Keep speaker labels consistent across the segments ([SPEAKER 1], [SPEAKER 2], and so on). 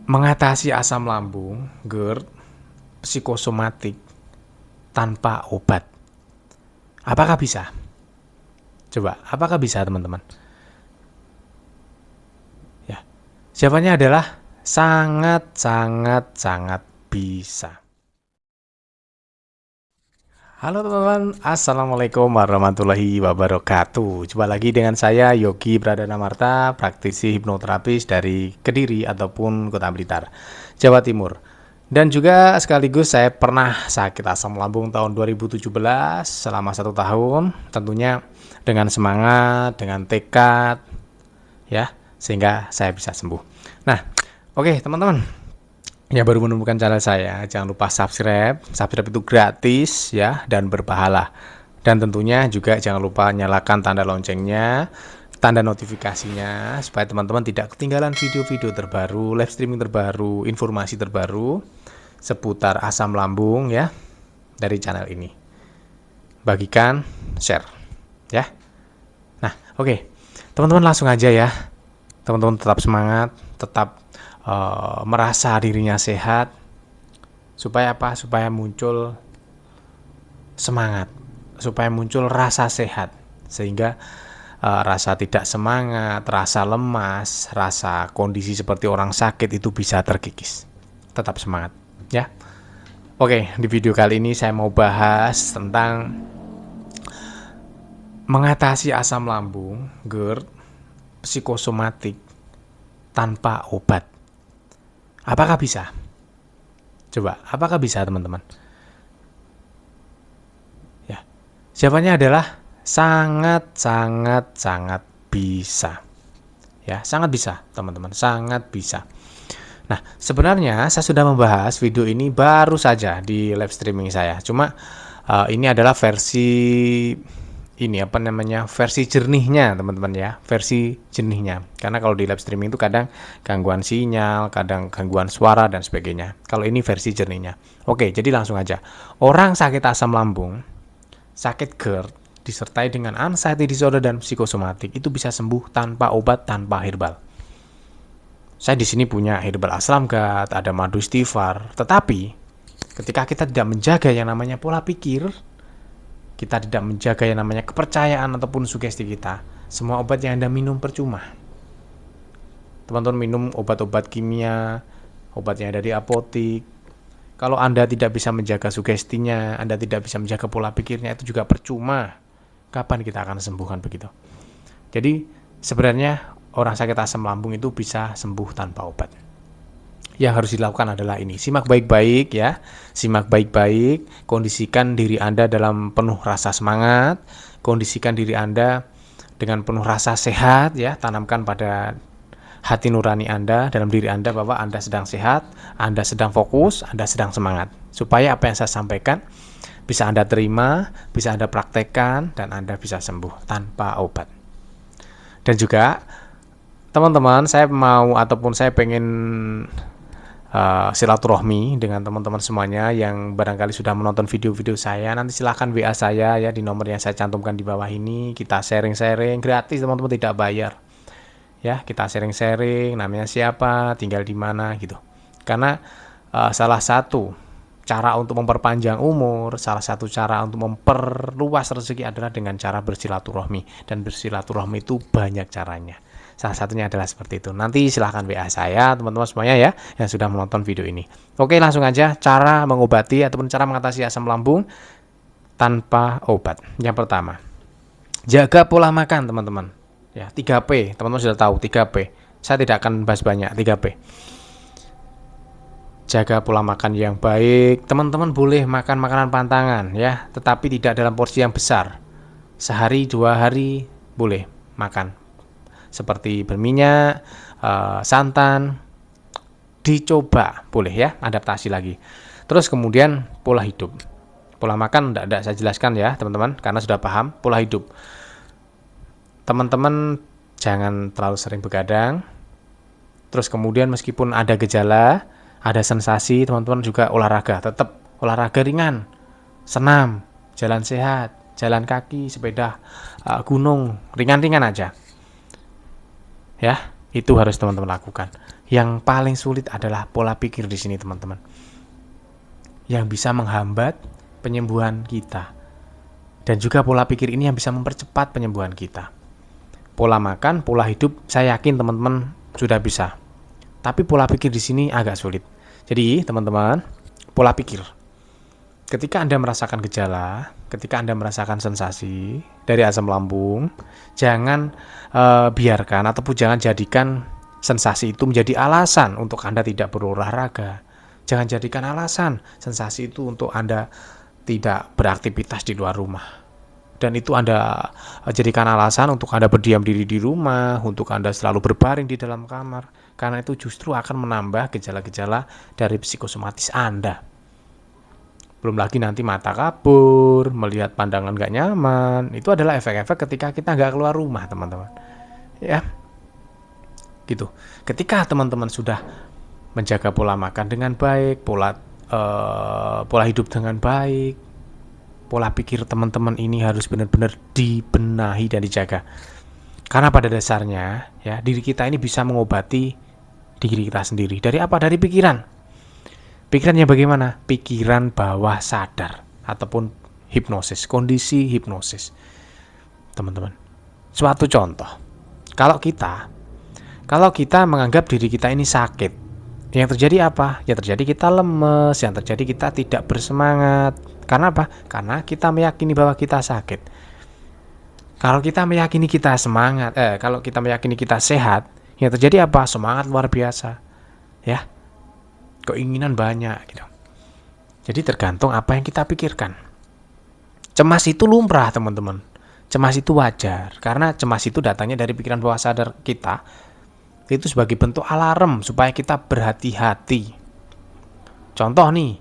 [SPEAKER 1] Mengatasi asam lambung, GERD, psikosomatik tanpa obat. Apakah bisa? Coba, apakah bisa teman-teman? Ya, jawabannya adalah sangat, sangat, sangat bisa. Halo teman-teman, Assalamualaikum warahmatullahi wabarakatuh. Jumpa lagi dengan saya Yogi Pradana Marta, praktisi hipnoterapis dari Kediri ataupun Kota Blitar, Jawa Timur. Dan juga sekaligus saya pernah sakit asam lambung tahun 2017 selama 1 tahun, tentunya dengan semangat, dengan tekad, ya, sehingga saya bisa sembuh. Nah, oke teman-teman, yang baru menemukan channel saya, jangan lupa subscribe. Subscribe itu gratis ya dan berpahala. Dan tentunya juga jangan lupa nyalakan tanda loncengnya, tanda notifikasinya supaya teman-teman tidak ketinggalan video-video terbaru, live streaming terbaru, informasi terbaru seputar asam lambung ya dari channel ini. Bagikan, share ya. Nah, oke. Teman-teman langsung aja ya. Teman-teman tetap semangat, tetap merasa dirinya sehat, supaya apa? Supaya muncul semangat, supaya muncul rasa sehat, sehingga rasa tidak semangat, rasa lemas, rasa kondisi seperti orang sakit itu bisa terkikis. Tetap semangat ya. Oke, di video kali ini saya mau bahas tentang mengatasi asam lambung, GERD, psikosomatik tanpa obat. Apakah bisa? Coba, apakah bisa teman-teman? Ya, jawabannya adalah sangat, sangat, sangat bisa. Ya, sangat bisa teman-teman, sangat bisa. Nah, sebenarnya saya sudah membahas video ini baru saja di live streaming saya. Cuma ini adalah versi versi jernihnya teman-teman ya, versi jernihnya. Karena kalau di live streaming itu kadang gangguan sinyal, kadang gangguan suara dan sebagainya. Kalau ini versi jernihnya. Oke, jadi langsung aja. Orang sakit asam lambung, sakit GERD disertai dengan anxiety disorder dan psikosomatik itu bisa sembuh tanpa obat, tanpa herbal. Saya di sini punya herbal aslamgat, ada madu istighfar. Tetapi ketika kita tidak menjaga yang namanya pola pikir, kita tidak menjaga yang namanya kepercayaan ataupun sugesti kita, semua obat yang Anda minum percuma. Teman-teman minum obat-obat kimia, obat yang dari apotik. Kalau Anda tidak bisa menjaga sugestinya, Anda tidak bisa menjaga pola pikirnya, itu juga percuma. Kapan kita akan sembuhkan begitu? Jadi sebenarnya orang sakit asam lambung itu bisa sembuh tanpa obat. Yang harus dilakukan adalah ini, simak baik-baik ya, simak baik-baik, kondisikan diri Anda dalam penuh rasa semangat, kondisikan diri Anda dengan penuh rasa sehat ya, tanamkan pada hati nurani Anda, dalam diri Anda bahwa Anda sedang sehat, Anda sedang fokus, Anda sedang semangat, supaya apa yang saya sampaikan bisa Anda terima, bisa Anda praktekkan, dan Anda bisa sembuh tanpa obat. Dan juga teman-teman, saya pengen silaturahmi dengan teman-teman semuanya yang barangkali sudah menonton video-video saya. Nanti silahkan WA saya ya di nomor yang saya cantumkan di bawah ini. Kita sharing-sharing gratis teman-teman, tidak bayar ya. Kita sharing-sharing, namanya siapa, tinggal di mana gitu. Karena salah satu cara untuk memperpanjang umur, salah satu cara untuk memperluas rezeki adalah dengan cara bersilaturahmi. Dan bersilaturahmi itu banyak caranya. Salah satunya adalah seperti itu. Nanti silahkan WA saya teman-teman semuanya ya yang sudah menonton video ini. Oke, langsung aja cara mengobati ataupun cara mengatasi asam lambung tanpa obat. Yang pertama, jaga pola makan teman-teman. Ya, 3P. Teman-teman sudah tahu 3P. Saya tidak akan bahas banyak, 3P. Jaga pola makan yang baik. Teman-teman boleh makan makanan pantangan ya, tetapi tidak dalam porsi yang besar. Sehari 2 hari boleh makan seperti berminyak, santan, dicoba boleh ya, adaptasi lagi. Terus kemudian pola hidup, pola makan tidak saya jelaskan ya teman-teman, karena sudah paham. Pola hidup, teman-teman jangan terlalu sering begadang. Terus kemudian meskipun ada gejala, ada sensasi, teman-teman juga olahraga, tetap olahraga ringan, senam, jalan sehat, jalan kaki, sepeda, gunung, ringan-ringan aja. Ya, itu harus teman-teman lakukan. Yang paling sulit adalah pola pikir di sini, teman-teman. Yang bisa menghambat penyembuhan kita. Dan juga pola pikir ini yang bisa mempercepat penyembuhan kita. Pola makan, pola hidup, saya yakin teman-teman sudah bisa. Tapi pola pikir di sini agak sulit. Jadi, teman-teman, pola pikir. Ketika Anda merasakan gejala, ketika Anda merasakan sensasi dari asam lambung, jangan biarkan ataupun jangan jadikan sensasi itu menjadi alasan untuk Anda tidak berolahraga. Jangan jadikan alasan sensasi itu untuk Anda tidak beraktivitas di luar rumah. Dan itu Anda jadikan alasan untuk Anda berdiam diri di rumah, untuk Anda selalu berbaring di dalam kamar. Karena itu justru akan menambah gejala-gejala dari psikosomatis Anda. Belum lagi nanti mata kabur, melihat pandangan gak nyaman. Itu adalah efek-efek ketika kita gak keluar rumah, teman-teman. Ya, gitu. Ketika teman-teman sudah menjaga pola makan dengan baik, pola hidup dengan baik, pola pikir teman-teman ini harus benar-benar dibenahi dan dijaga. Karena pada dasarnya ya diri kita ini bisa mengobati diri kita sendiri. Dari apa? Dari pikiran. Pikirannya bagaimana? Pikiran bawah sadar ataupun hipnosis, kondisi hipnosis. Teman-teman, suatu contoh. Kalau kita menganggap diri kita ini sakit, yang terjadi apa? Yang terjadi kita lemes, yang terjadi kita tidak bersemangat. Karena apa? Karena kita meyakini bahwa kita sakit. Kalau kita meyakini kita kalau kita meyakini kita sehat, yang terjadi apa? Semangat luar biasa. Ya. Keinginan banyak gitu. Jadi tergantung apa yang kita pikirkan. Cemas itu lumrah, teman-teman. Cemas itu wajar karena cemas itu datangnya dari pikiran bawah sadar kita. Itu sebagai bentuk alarm supaya kita berhati-hati. Contoh nih,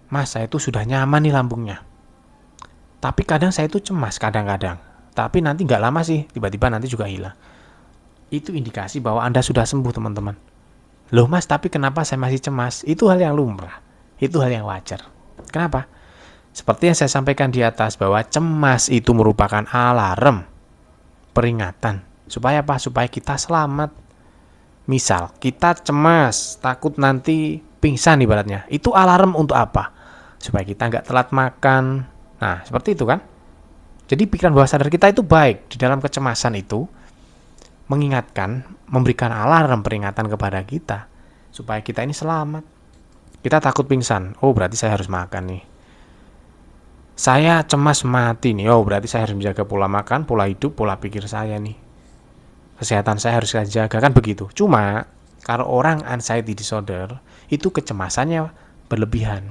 [SPEAKER 1] Mas, saya itu sudah nyaman nih lambungnya. Tapi kadang saya itu cemas kadang-kadang. Tapi nanti nggak lama sih, tiba-tiba nanti juga hilang. Itu indikasi bahwa Anda sudah sembuh, teman-teman. Loh Mas, tapi kenapa saya masih cemas? Itu hal yang lumrah. Itu hal yang wajar. Kenapa? Seperti yang saya sampaikan di atas bahwa cemas itu merupakan alarm, peringatan. Supaya apa? Supaya kita selamat. Misal, kita cemas, takut nanti pingsan ibaratnya. Itu alarm untuk apa? Supaya kita nggak telat makan. Nah, seperti itu kan? Jadi pikiran bawah sadar kita itu baik. Di dalam kecemasan itu, mengingatkan, memberikan alarm peringatan kepada kita. Supaya kita ini selamat. Kita takut pingsan. Oh, berarti saya harus makan nih. Saya cemas mati nih. Oh, berarti saya harus menjaga pola makan, pola hidup, pola pikir saya nih. Kesehatan saya harus saya jaga, kan begitu. Cuma kalau orang anxiety disorder itu kecemasannya berlebihan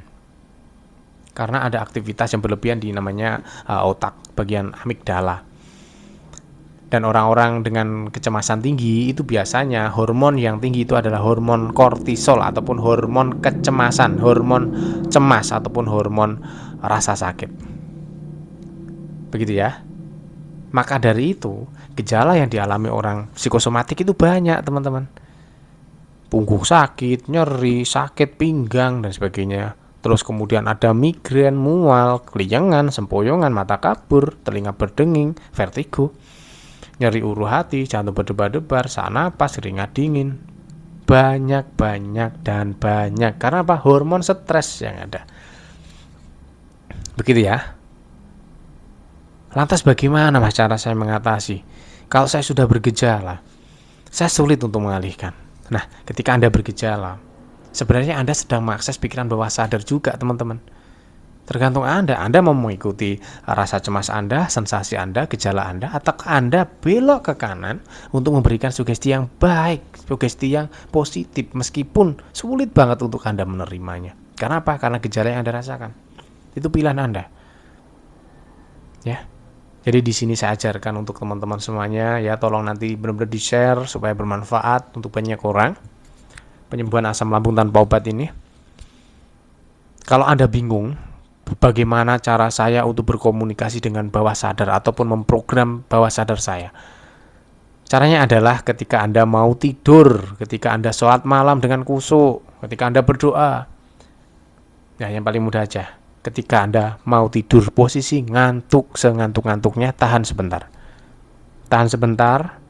[SPEAKER 1] karena ada aktivitas yang berlebihan di namanya otak bagian amigdala. Dan orang-orang dengan kecemasan tinggi itu biasanya hormon yang tinggi itu adalah hormon kortisol ataupun hormon kecemasan, hormon cemas ataupun hormon rasa sakit. Begitu ya. Maka dari itu, gejala yang dialami orang psikosomatik itu banyak, teman-teman. Punggung sakit, nyeri, sakit pinggang, dan sebagainya. Terus kemudian ada migrain, mual, keliengan, sempoyongan, mata kabur, telinga berdenging, vertigo, nyeri ulu hati, jantung berdebar-debar, sesak napas, keringat dingin. Banyak. Karena apa? Hormon stres yang ada. Begitu ya. Lantas bagaimana Mas cara saya mengatasi? Kalau saya sudah bergejala, saya sulit untuk mengalihkan. Nah, ketika Anda bergejala, sebenarnya Anda sedang mengakses pikiran bawah sadar juga, teman-teman. Tergantung Anda mau mengikuti rasa cemas Anda, sensasi Anda, gejala Anda, atau Anda belok ke kanan untuk memberikan sugesti yang baik, sugesti yang positif, meskipun sulit banget untuk Anda menerimanya. Karena apa? Karena gejala yang Anda rasakan. Itu pilihan Anda. Ya. Jadi di sini saya ajarkan untuk teman-teman semuanya ya, tolong nanti benar-benar di-share supaya bermanfaat untuk banyak orang. Penyembuhan asam lambung tanpa obat ini. Kalau Anda bingung bagaimana cara saya untuk berkomunikasi dengan bawah sadar ataupun memprogram bawah sadar saya. Caranya adalah ketika Anda mau tidur, ketika Anda sholat malam dengan khusyuk, ketika Anda berdoa. Ya, yang paling mudah aja. Ketika Anda mau tidur posisi ngantuk sengantuk-ngantuknya, tahan sebentar.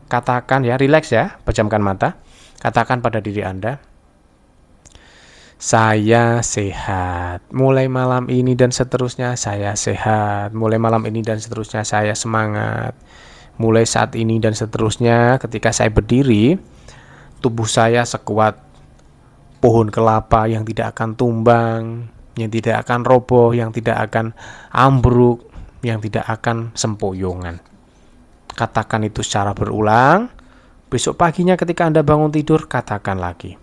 [SPEAKER 1] Katakan ya, relax ya, pejamkan mata. Katakan pada diri Anda, saya sehat. Mulai malam ini dan seterusnya saya sehat. Mulai malam ini dan seterusnya saya semangat. Mulai saat ini dan seterusnya ketika saya berdiri, tubuh saya sekuat pohon kelapa yang tidak akan tumbang, yang tidak akan roboh, yang tidak akan ambruk, yang tidak akan sempoyongan. Katakan itu secara berulang. Besok paginya ketika Anda bangun tidur, katakan lagi.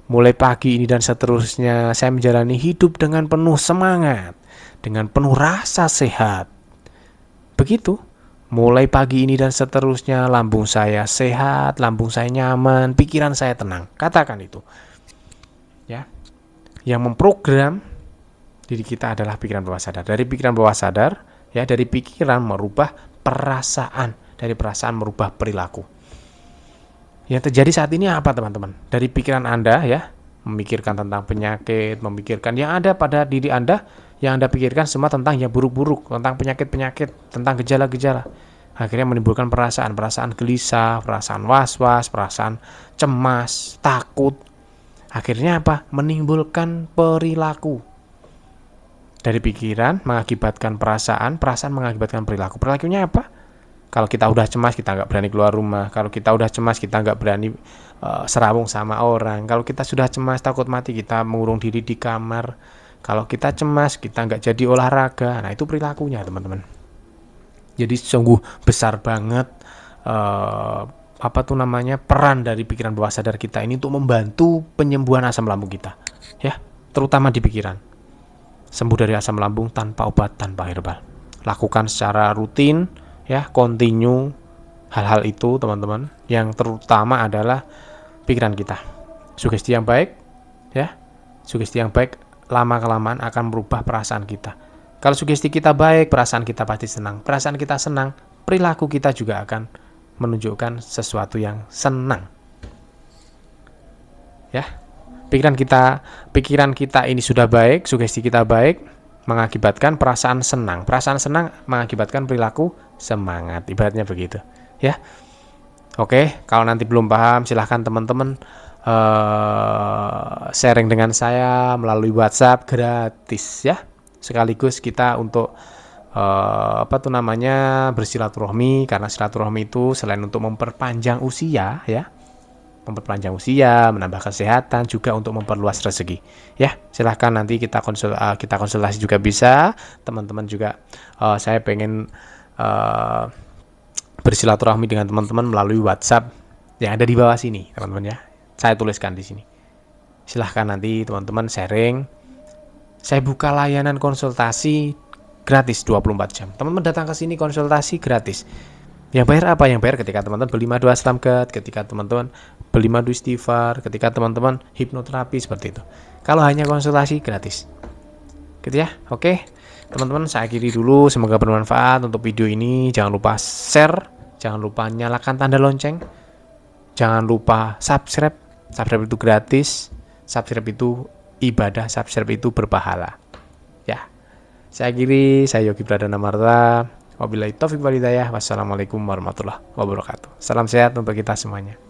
[SPEAKER 1] Mulai pagi ini dan seterusnya, saya menjalani hidup dengan penuh semangat, dengan penuh rasa sehat. Begitu. Mulai pagi ini dan seterusnya, lambung saya sehat, lambung saya nyaman, pikiran saya tenang. Katakan itu. Ya. Yang memprogram diri kita adalah pikiran bawah sadar. Dari pikiran bawah sadar, ya, dari pikiran merubah perasaan, dari perasaan merubah perilaku. Yang terjadi saat ini apa, teman-teman? Dari pikiran Anda, ya, memikirkan tentang penyakit, memikirkan yang ada pada diri Anda, yang Anda pikirkan semua tentang yang buruk-buruk, tentang penyakit-penyakit, tentang gejala-gejala. Akhirnya menimbulkan perasaan gelisah, perasaan was-was, perasaan cemas, takut. Akhirnya apa? Menimbulkan perilaku. Dari pikiran mengakibatkan perasaan, perasaan mengakibatkan perilaku. Perilakunya apa? Kalau kita udah cemas, kita nggak berani keluar rumah. Kalau kita udah cemas, kita nggak berani serawung sama orang. Kalau kita sudah cemas, takut mati, kita mengurung diri di kamar. Kalau kita cemas, kita nggak jadi olahraga. Nah, itu perilakunya, teman-teman. Jadi sungguh besar banget peran dari pikiran bawah sadar kita ini untuk membantu penyembuhan asam lambung kita, ya, terutama di pikiran. Sembuh dari asam lambung tanpa obat, tanpa herbal. Lakukan secara rutin, ya, continue hal-hal itu, teman-teman. Yang terutama adalah pikiran kita. Sugesti yang baik, ya, sugesti yang baik lama-kelamaan akan merubah perasaan kita. Kalau sugesti kita baik, perasaan kita pasti senang. Perasaan kita senang, perilaku kita juga akan menunjukkan sesuatu yang senang. Ya, pikiran kita ini sudah baik, sugesti kita baik, mengakibatkan perasaan senang. Perasaan senang mengakibatkan perilaku semangat. Ibaratnya begitu, ya. Oke, kalau nanti belum paham, silahkan teman-teman sharing dengan saya melalui WhatsApp gratis, ya. Sekaligus kita untuk bersilaturahmi, karena silaturahmi itu selain untuk memperpanjang usia, ya, menambah kesehatan, juga untuk memperluas rezeki. Ya, silahkan nanti kita konsultasi juga bisa. Teman-teman juga saya pengen bersilaturahmi dengan teman-teman melalui WhatsApp yang ada di bawah sini, teman-teman, ya. Saya tuliskan di sini. Silahkan nanti teman-teman sharing. Saya buka layanan konsultasi gratis 24 jam. Teman-teman datang ke sini konsultasi gratis. Yang bayar apa? Yang bayar ketika teman-teman beli madu aslamkat, ketika teman-teman beli madu istighfar, ketika teman-teman hipnoterapi, seperti itu. Kalau hanya konsultasi gratis. Gitu ya. Oke. Teman-teman, saya akhiri dulu. Semoga bermanfaat untuk video ini. Jangan lupa share, jangan lupa nyalakan tanda lonceng. Jangan lupa subscribe. Subscribe itu gratis. Subscribe itu ibadah, subscribe itu berpahala. Ya. Saya akhiri, saya Yogi Pradana Marta. Wabillahi taufiq wal hidayah. Wassalamualaikum warahmatullahi wabarakatuh. Salam sehat untuk kita semuanya.